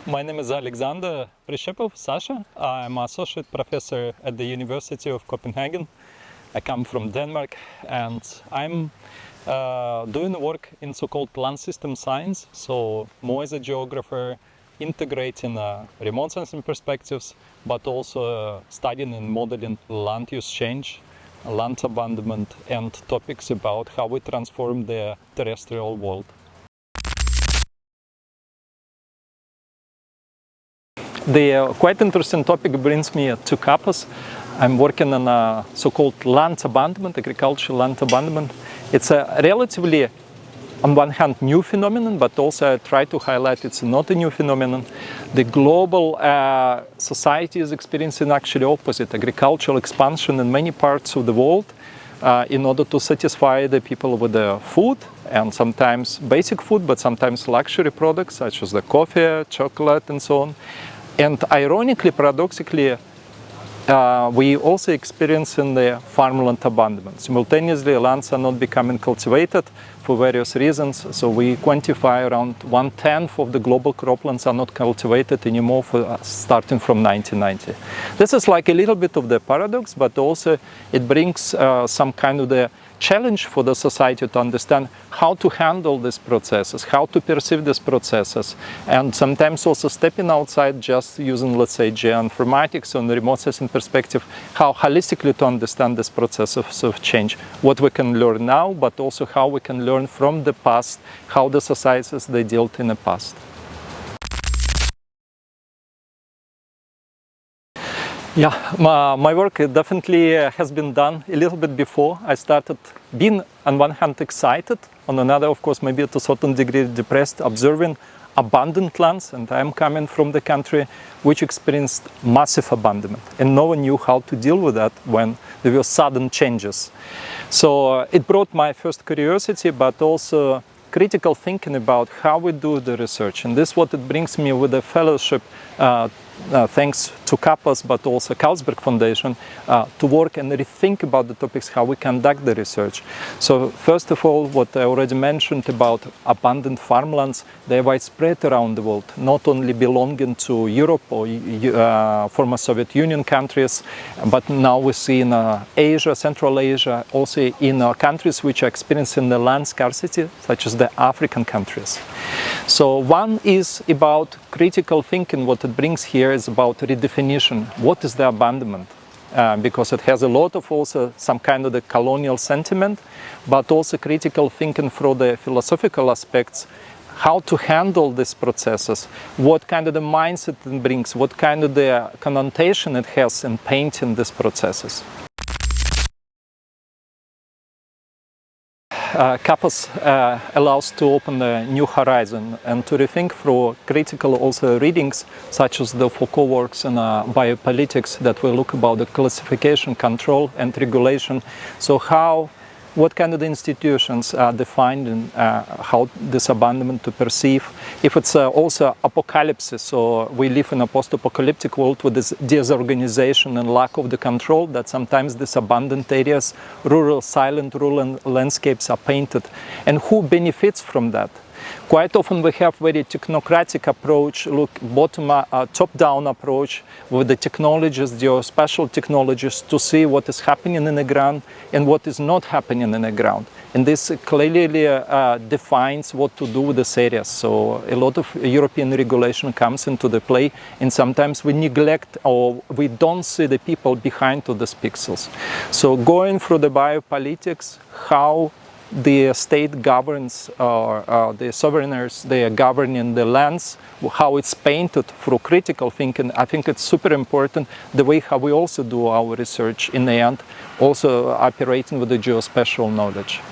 My name is Alexander Prishchepov, Sasha. I'm associate professor at the University of Copenhagen. I come from Denmark, and I'm doing work in so-called land system science, so more as a geographer, integrating remote sensing perspectives, but also studying and modeling land use change, land abandonment, and topics about how we transform the terrestrial world. The quite interesting topic brings me to Kapos. I'm working on a so-called land abandonment, agricultural land abandonment. It's a relatively, on one hand, new phenomenon, but also I try to highlight it's not a new phenomenon. The global society is experiencing actually opposite, agricultural expansion in many parts of the world in order to satisfy the people with the food, and sometimes basic food, but sometimes luxury products such as the coffee, chocolate, and so on. And ironically, paradoxically, we also experience in the farmland abandonment. Simultaneously, lands are not becoming cultivated for various reasons. So we quantify around 1/10 of the global croplands are not cultivated anymore starting from 1990. This is like a little bit of the paradox, but also it brings some kind of the challenge for the society to understand how to handle these processes, how to perceive these processes, and sometimes also stepping outside just using, let's say, geoinformatics on the remote sensing perspective, how holistically to understand this process of change, what we can learn now, but also how we can learn from the past, how the societies they dealt in the past. Yeah, my work definitely has been done a little bit before. I started being, on one hand, excited, on another, of course, maybe to a certain degree depressed, observing abandoned lands. And I'm coming from the country which experienced massive abandonment. And no one knew how to deal with that when there were sudden changes. So it brought my first curiosity, but also critical thinking about how we do the research. And this is what it brings me with a fellowship, thanks to Kapos, but also Carlsberg Foundation, to work and rethink about the topics, how we conduct the research. So first of all, what I already mentioned about abandoned farmlands, they're widespread around the world, not only belonging to Europe or former Soviet Union countries, but now we see in Asia, Central Asia, also in countries which are experiencing the land scarcity, such as the African countries. So one is about critical thinking. What it brings here is about redefinition. What is the abandonment? Because it has a lot of also some kind of the colonial sentiment, but also critical thinking for the philosophical aspects, how to handle these processes, what kind of the mindset it brings, what kind of the connotation it has in painting these processes. Kapos allows to open a new horizon and to rethink through critical also readings such as the Foucault works in biopolitics that will look about the classification, control and regulation. So what kind of the institutions are defined and how this abandonment to perceive. If it's also apocalypse, so we live in a post-apocalyptic world with this disorganization and lack of the control, that sometimes these abandoned areas, rural, silent rural landscapes are painted. And who benefits from that? Quite often we have very technocratic approach, top-down approach with the technologies, geospatial technologies, to see what is happening in the ground and what is not happening in the ground. And this clearly defines what to do with these areas. So a lot of European regulation comes into the play, and sometimes we neglect or we don't see the people behind to these pixels. So going through the biopolitics, how the state governs, the sovereigners, they are governing the lands, how it's painted through critical thinking. I think it's super important, the way how we also do our research in the end, also operating with the geospatial knowledge.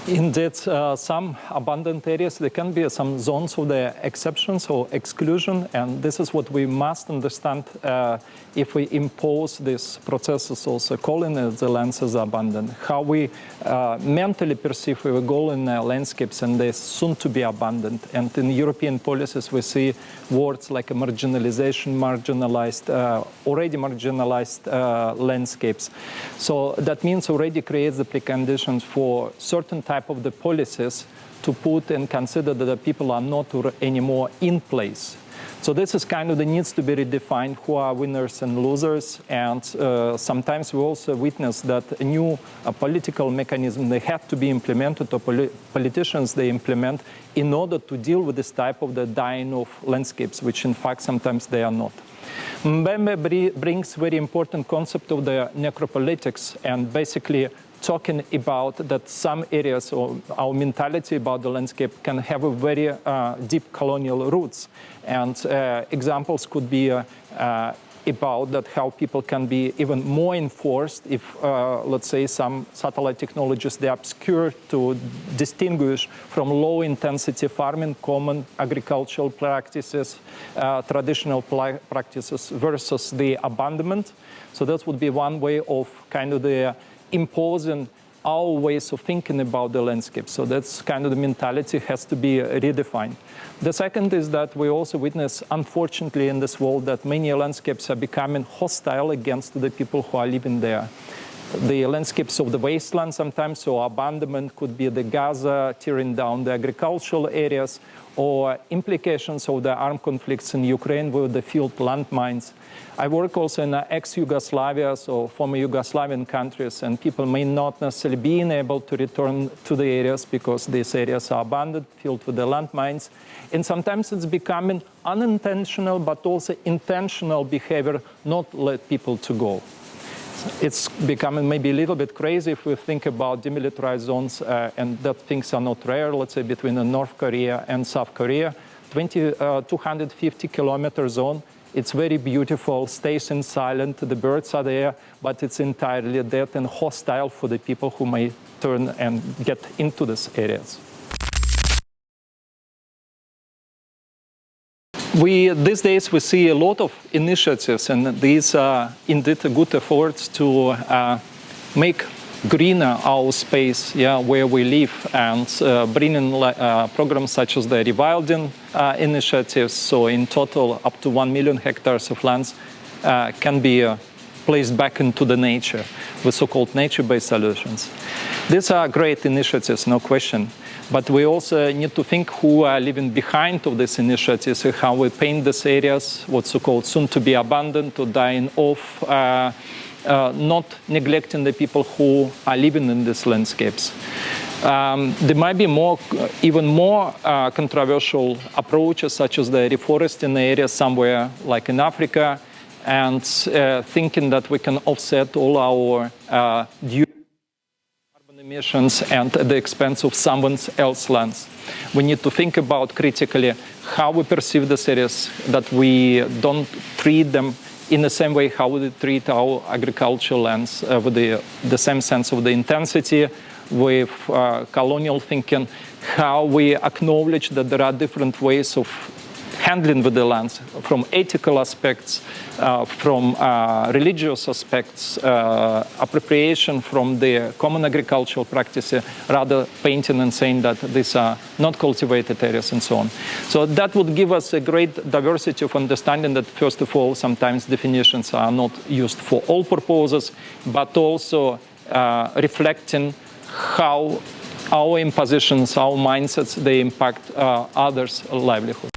Indeed, some abandoned areas, there can be some zones of the exceptions or exclusion, and this is what we must understand if we impose these processes, also calling the lands as abandoned. How we mentally perceive we go in landscapes and they're soon to be abandoned. And in European policies, we see words like marginalization, marginalized, already marginalized landscapes. So that means already creates the preconditions for certain type of the policies to put and consider that the people are not anymore in place. So this is kind of the needs to be redefined, who are winners and losers, and sometimes we also witness that a new political mechanism, they have to be implemented, or politicians they implement in order to deal with this type of the dying of landscapes, which in fact sometimes they are not. Mbembe brings very important concept of the necropolitics, and basically talking about that some areas or our mentality about the landscape can have a very deep colonial roots. And examples could be about that how people can be even more enforced if, let's say, some satellite technologies, they obscure to distinguish from low-intensity farming, common agricultural practices, traditional practices versus the abandonment. So that would be one way of kind of the imposing our ways of thinking about the landscape. So that's kind of the mentality has to be redefined. The second is that we also witness, unfortunately, in this world that many landscapes are becoming hostile against the people who are living there. The landscapes of the wasteland sometimes, so abandonment could be the Gaza, tearing down the agricultural areas, or implications of the armed conflicts in Ukraine with the field landmines. I work also in ex-Yugoslavia, so former Yugoslavian countries, and people may not necessarily be able to return to the areas because these areas are abandoned, filled with the landmines. And sometimes it's becoming unintentional, but also intentional behavior not let people to go. It's becoming maybe a little bit crazy if we think about demilitarized zones, and that things are not rare, let's say between North Korea and South Korea. 250-kilometer zone. It's very beautiful, stays in silent, the birds are there, but it's entirely dead and hostile for the people who may turn and get into these areas. These days we see a lot of initiatives, and these are indeed good efforts to make greener our space, where we live, and bringing programs such as the rewilding initiatives. So in total, up to 1 million hectares of lands can be placed back into the nature with so-called nature-based solutions. These are great initiatives, no question. But we also need to think who are living behind of these initiatives, how we paint these areas, what's so-called soon to be abandoned or dying off, not neglecting the people who are living in these landscapes. There might be even more controversial approaches, such as the reforesting area somewhere like in Africa, and thinking that we can offset all our carbon emissions and at the expense of someone else's lands. We need to think about critically how we perceive these areas, that we don't treat them in the same way how we treat our agricultural lands, with the same sense of the intensity, with colonial thinking, how we acknowledge that there are different ways of handling with the lands, from ethical aspects, from religious aspects, appropriation from the common agricultural practices, rather painting and saying that these are not cultivated areas and so on. So that would give us a great diversity of understanding that, first of all, sometimes definitions are not used for all purposes, but also reflecting how our impositions, our mindsets, they impact others' livelihood.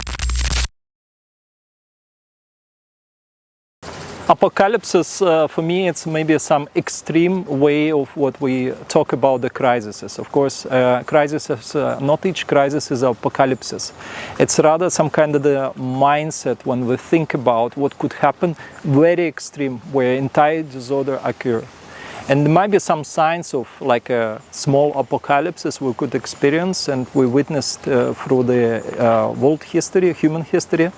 Apocalypses, for me, it's maybe some extreme way of what we talk about the crises. Of course, crises, not each crisis is apocalypse. It's rather some kind of the mindset when we think about what could happen, very extreme, where entire disorder occur. And there might be some signs of like a small apocalypses we could experience, and we witnessed through the world history, human history.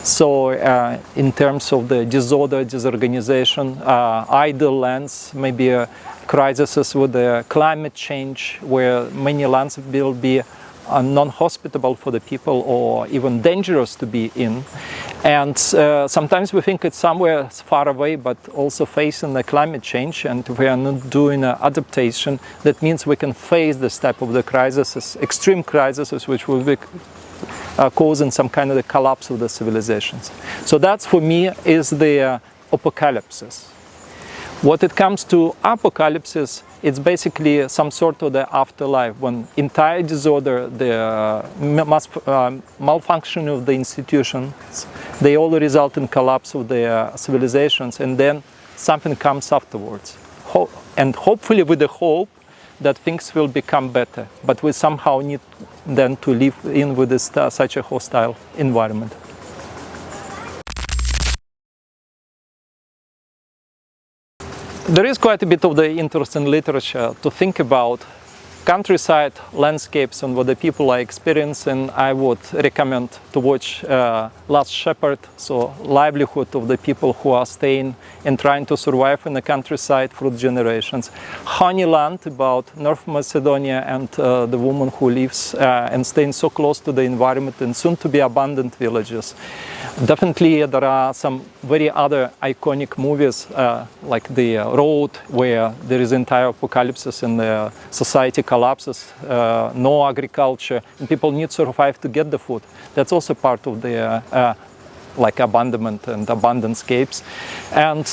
So in terms of the disorder, disorganization, idle lands, maybe crises with the climate change, where many lands will be non-hospitable for the people or even dangerous to be in. And sometimes we think it's somewhere far away, but also facing the climate change, and if we are not doing adaptation, that means we can face this type of the crises, extreme crises, which will be causing some kind of the collapse of the civilizations. So that's, for me, is the apocalypses. What it comes to apocalypses, it's basically some sort of the afterlife, when entire disorder, the malfunction of the institutions, they all result in collapse of the civilizations, and then something comes afterwards. And hopefully with the hope that things will become better, but we somehow need then to live in with this, such a hostile environment. There is quite a bit of the interest in literature to think about countryside landscapes and what the people are experiencing. I would recommend to watch Last Shepherd, so livelihood of the people who are staying and trying to survive in the countryside through generations. Honeyland, about North Macedonia and the woman who lives and staying so close to the environment and soon to be abandoned villages. Definitely there are some very other iconic movies like The Road, where there is entire apocalypse and the society collapses, no agriculture, and people need to survive to get the food. That's also part of the like Abandonment and Abandonscapes. And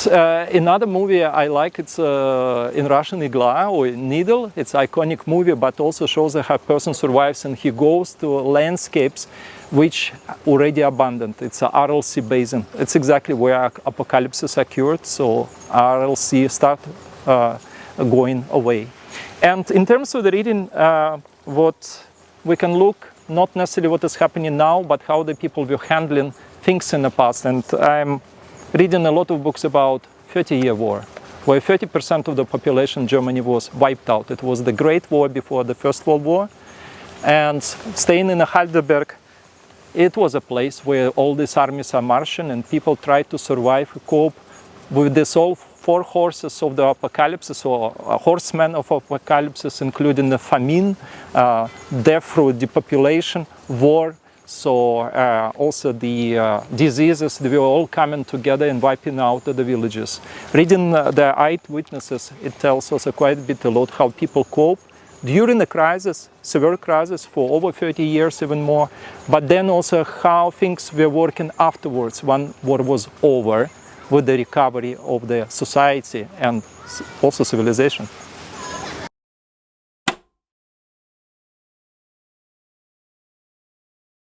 another movie I like, it's in Russian Igla or Needle. It's an iconic movie, but also shows how a person survives and he goes to landscapes which already abandoned. It's a RLC basin. It's exactly where apocalypses occurred, so RLC start going away. And in terms of the reading, what we can look, not necessarily what is happening now, but how the people were handling things in the past. And I'm reading a lot of books about 30-year war, where 30% of the population in Germany was wiped out. It was the Great War before the First World War. And staying in Heidelberg, it was a place where all these armies are marching and people try to survive, cope with this all four horses of the apocalypse, or horsemen of apocalypse, including the famine, death through depopulation, war, so also the diseases, they were all coming together and wiping out the villages. Reading the eyewitnesses, it tells us quite a bit a lot how people cope during the crisis, severe crisis for over 30 years, even more, but then also how things were working afterwards when war was over, with the recovery of the society and also civilization.